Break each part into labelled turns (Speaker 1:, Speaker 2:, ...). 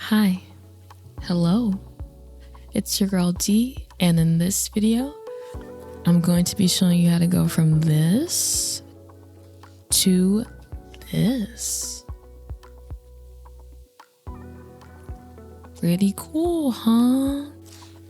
Speaker 1: Hi, hello, it's your girl D, and in this video, I'm going to be showing you how to go from this to this. Pretty cool, huh?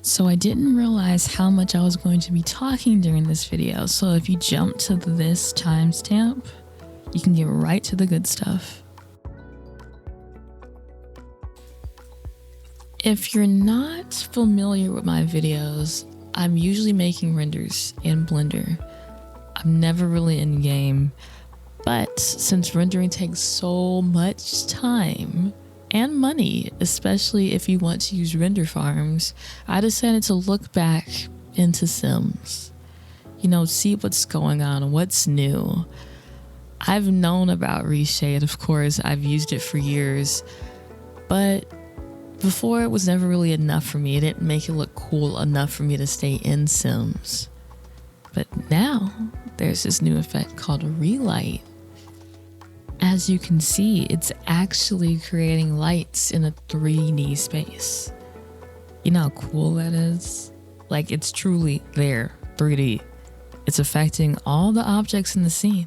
Speaker 1: So I didn't realize how much I was going to be talking during this video, so if you jump to this timestamp, you can get right to the good stuff. If you're not familiar with my videos, I'm usually making renders in Blender. I'm never really in game, but since rendering takes so much time and money, especially if you want to use render farms, I decided to look back into Sims. See what's going on, what's new. I've known about ReShade, of course, I've used it for years, but before it was never really enough for me. It didn't make it look cool enough for me to stay in Sims. But now there's this new effect called relight. As you can see, it's actually creating lights in a 3D space. You know how cool that is? Like, it's truly there, 3D. It's affecting all the objects in the scene.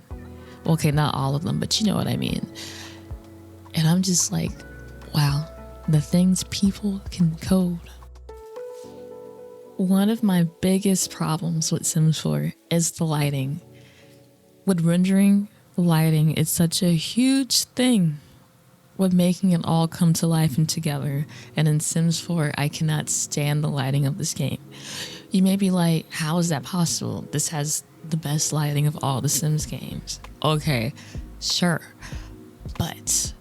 Speaker 1: Okay, not all of them, but you know what I mean. And I'm just like, wow. The things people can code. One of my biggest problems with Sims 4 is the lighting. With rendering, lighting is such a huge thing with making it all come to life and together. And in Sims 4, I cannot stand the lighting of this game. You may be like, how is that possible? This has the best lighting of all the Sims games. Okay, sure. But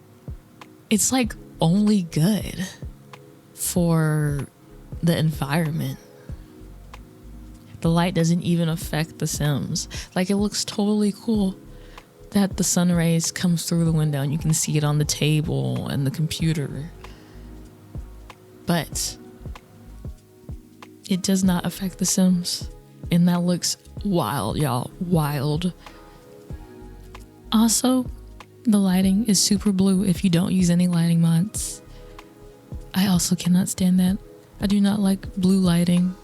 Speaker 1: it's like only good for the environment. The light doesn't even affect the Sims. Like, it looks totally cool that the sun rays comes through the window and you can see it on the table and the computer. But it does not affect the Sims. And that looks wild, y'all. Wild. Also, the lighting is super blue if you don't use any lighting mods. I also cannot stand that. I do not like blue lighting.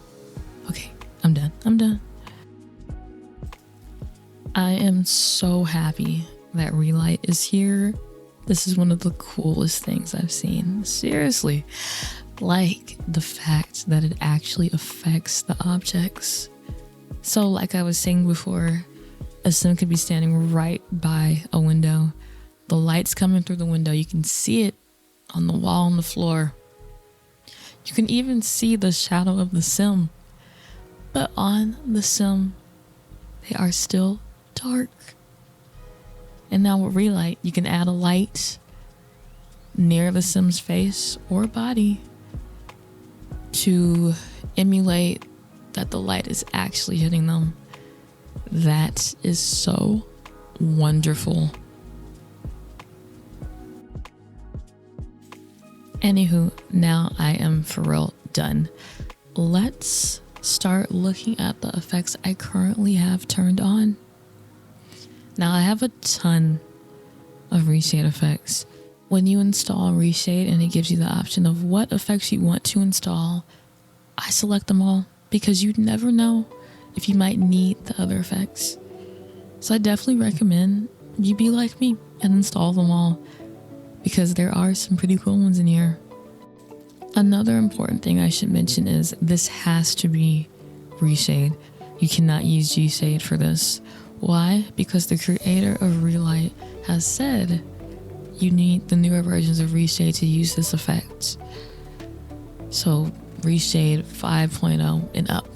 Speaker 1: Okay, I'm done. I am so happy that relight is here. This is one of the coolest things I've seen. Seriously. Like the fact that it actually affects the objects. So like I was saying before, a Sim could be standing right by a window. The light's coming through the window. You can see it on the wall, on the floor. You can even see the shadow of the Sim. But on the Sim, they are still dark. And now with relight, you can add a light near the Sim's face or body to emulate that the light is actually hitting them. That is so wonderful. Anywho, now I am for real done. Let's start looking at the effects I currently have turned on. Now I have a ton of ReShade effects. When you install ReShade and it gives you the option of what effects you want to install, I select them all because you never know if you might need the other effects. So I definitely recommend you be like me and install them all, because there are some pretty cool ones in here. Another important thing I should mention is this has to be ReShade. You cannot use GeShade for this. Why? Because the creator of Relight has said you need the newer versions of ReShade to use this effect. So ReShade 5.0 and up.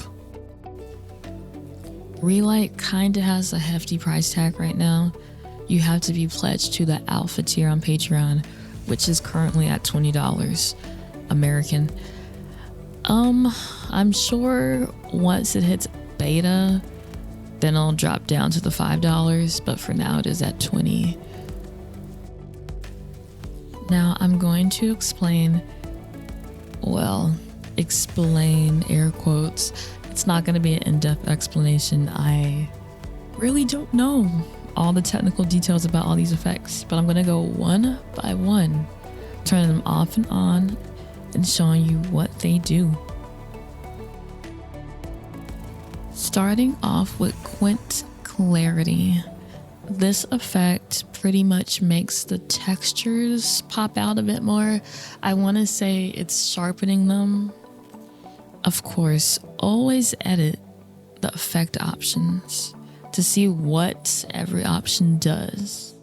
Speaker 1: Relight kinda has a hefty price tag right now. You have to be pledged to the alpha tier on Patreon, which is currently at $20 American. I'm sure once it hits beta, then it'll drop down to the $5, but for now it is at $20. Now I'm going to explain air quotes. It's not going to be an in-depth explanation. I really don't know all the technical details about all these effects, but I'm going to go one by one turning them off and on and showing you what they do. Starting off with Quint Clarity. This effect pretty much makes the textures pop out a bit more. I want to say it's sharpening them. Of course, always edit the effect options to see what every option does.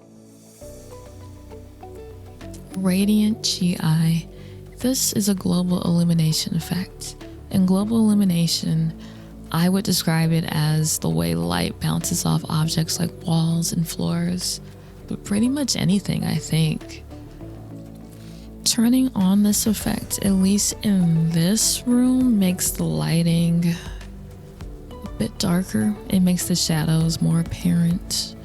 Speaker 1: Radiant GI. This is a global illumination effect. In global illumination, I would describe it as the way light bounces off objects like walls and floors, but pretty much anything, I think. Turning on this effect, at least in this room, makes the lighting a bit darker. It makes the shadows more apparent.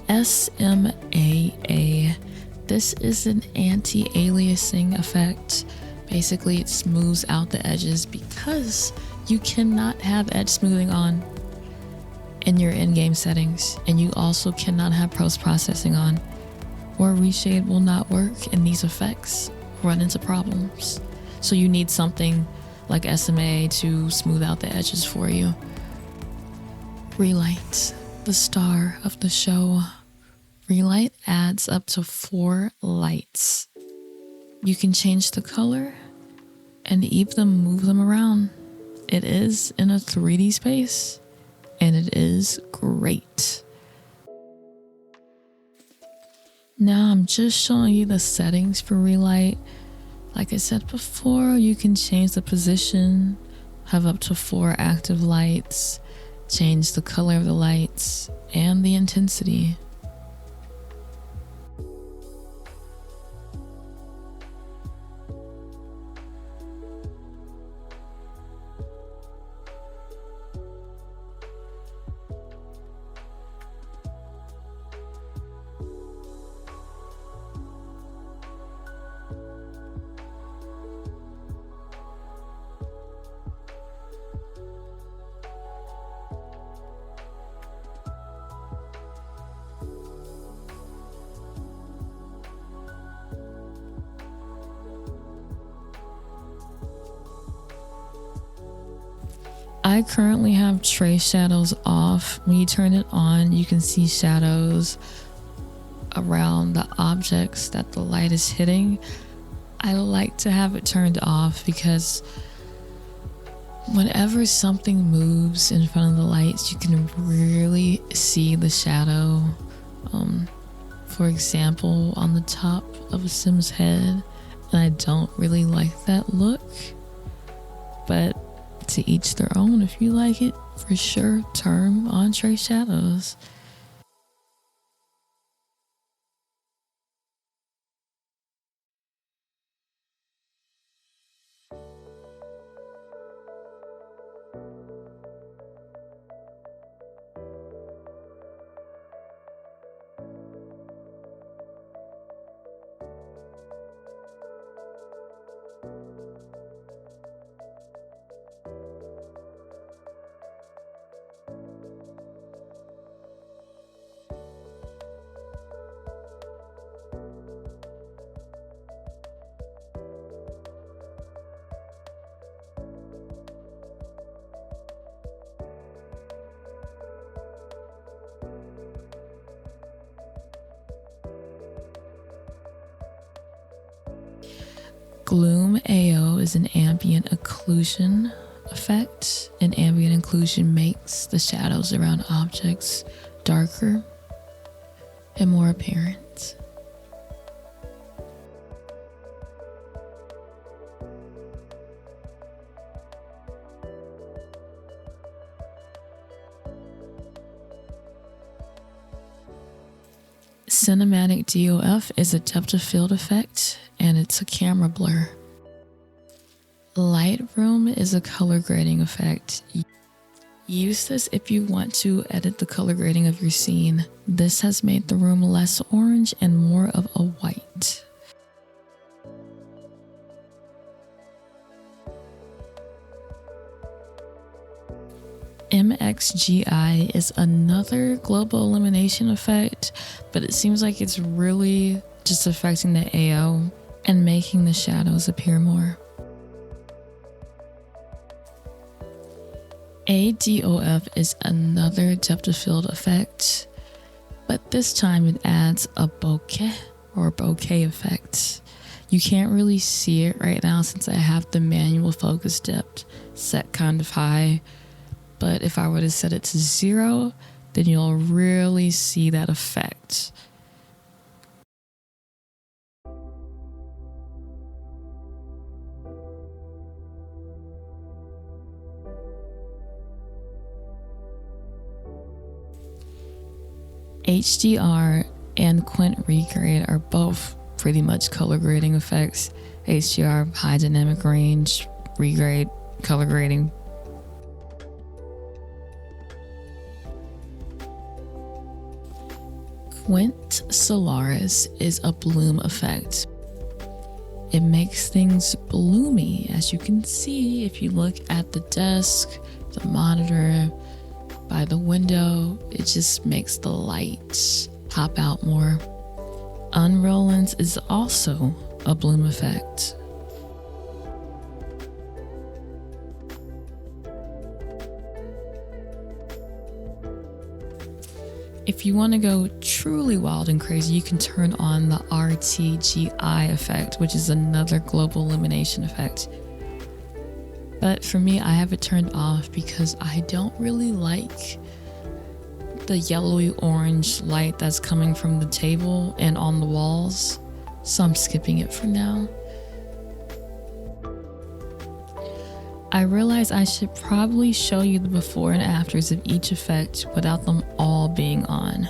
Speaker 1: SMAA. This is an anti-aliasing effect. Basically, it smooths out the edges because you cannot have edge smoothing on in your in-game settings, and you also cannot have post-processing on, or ReShade will not work and these effects run into problems. So you need something like SMA to smooth out the edges for you. Relight, the star of the show. Relight adds up to 4 lights. You can change the color and even move them around. It is in a 3D space, and it is great. Now I'm just showing you the settings for Relight. Like I said before, you can change the position, have up to 4 active lights, change the color of the lights, and the intensity. I currently have trace shadows off. When you turn it on, you can see shadows around the objects that the light is hitting. I like to have it turned off because whenever something moves in front of the lights, you can really see the shadow. For example, on the top of a Sim's head, and I don't really like that look, but to each their own. If you like it, for sure, turn on trace shadows. Gloom AO is an ambient occlusion effect, and ambient occlusion makes the shadows around objects darker and more apparent. Cinematic DOF is a depth of field effect, and it's a camera blur. Lightroom is a color grading effect. Use this if you want to edit the color grading of your scene. This has made the room less orange and more of a white. MXGI is another global illumination effect, but it seems like it's really just affecting the AO and making the shadows appear more. ADOF is another depth of field effect, but this time it adds a bokeh or bokeh effect. You can't really see it right now since I have the manual focus depth set kind of high, but if I were to set it to 0, then you'll really see that effect. HDR and Quint regrade are both pretty much color grading effects. HDR, high dynamic range, regrade, color grading. Quint Solaris is a bloom effect. It makes things bloomy, as you can see if you look at the desk, the monitor, by the window. It just makes the lights pop out more. Unreal Lens is also a bloom effect. If you want to go truly wild and crazy, you can turn on the RTGI effect, which is another global illumination effect. But for me, I have it turned off because I don't really like the yellowy orange light that's coming from the table and on the walls, so I'm skipping it for now. I realize I should probably show you the before and afters of each effect without them all being on.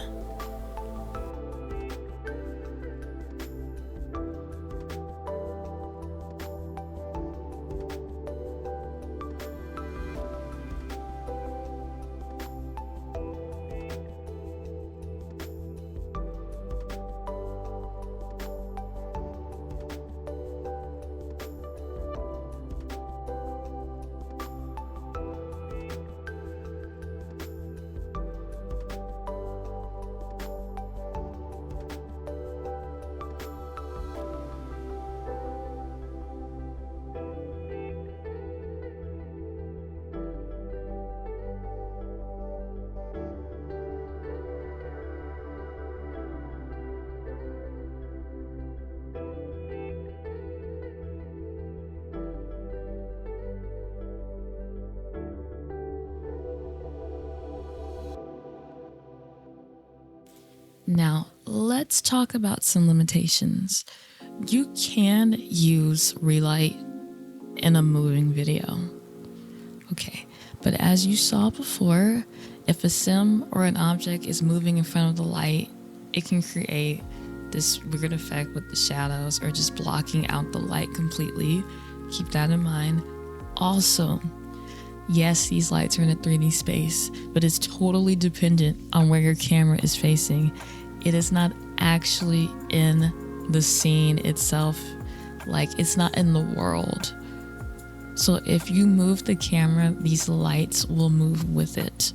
Speaker 1: Now, let's talk about some limitations. You can use relight in a moving video. Okay, but as you saw before, if a sim or an object is moving in front of the light, it can create this weird effect with the shadows or just blocking out the light completely. Keep that in mind. Also, yes, these lights are in a 3D space, but it's totally dependent on where your camera is facing. It is not actually in the scene itself, like it's not in the world. So if you move the camera, these lights will move with it.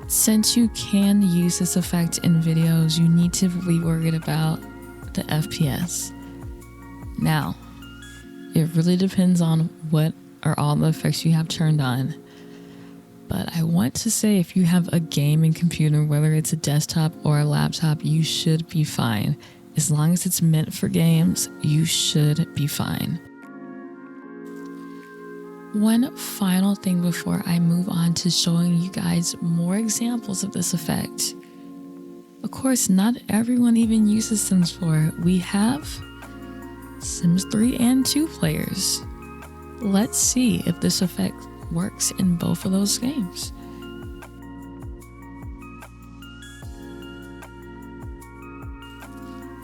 Speaker 1: Since you can use this effect in videos, you need to be worried about the FPS. Now, it really depends on what are all the effects you have turned on. But I want to say if you have a gaming computer, whether it's a desktop or a laptop, you should be fine. As long as it's meant for games, you should be fine. One final thing before I move on to showing you guys more examples of this effect. Of course, not everyone even uses Sims 4. We have Sims 3 and 2 players. Let's see if this effect works in both of those games.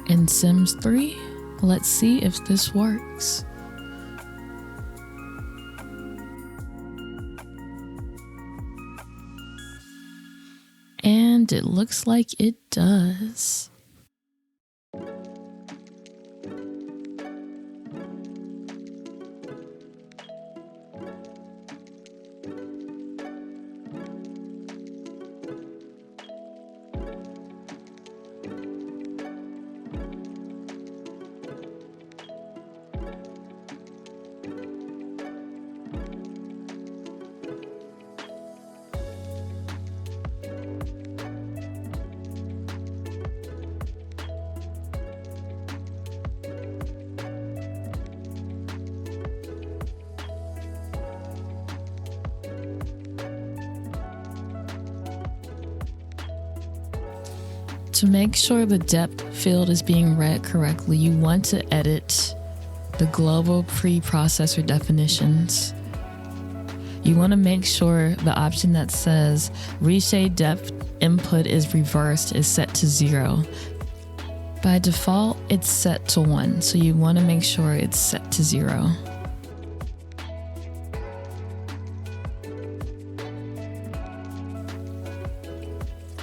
Speaker 1: In Sims 3, let's see if this works. And And it looks like it does. To make sure the depth field is being read correctly, you want to edit the global preprocessor definitions. You want to make sure the option that says ReShade depth input is reversed is set to 0. By default, it's set to 1, so you want to make sure it's set to 0.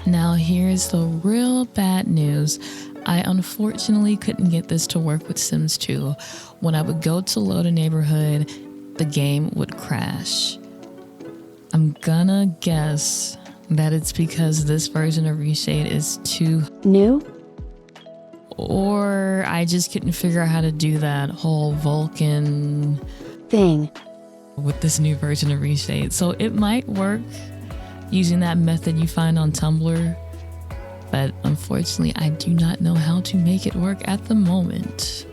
Speaker 1: Now here's the real bad news. I unfortunately couldn't get this to work with Sims 2. When I would go to load a neighborhood, the game would crash. I'm gonna guess that it's because this version of ReShade is too
Speaker 2: new,
Speaker 1: or I just couldn't figure out how to do that whole Vulkan
Speaker 2: thing
Speaker 1: with this new version of ReShade. So it might work using that method you find on Tumblr, but unfortunately I do not know how to make it work at the moment.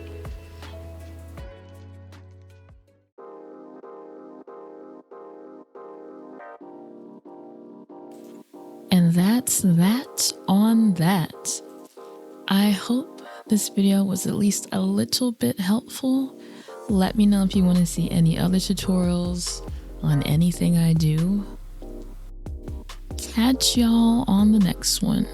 Speaker 1: And that's that on that. I hope this video was at least a little bit helpful. Let me know if you want to see any other tutorials on anything I do. Catch y'all on the next one.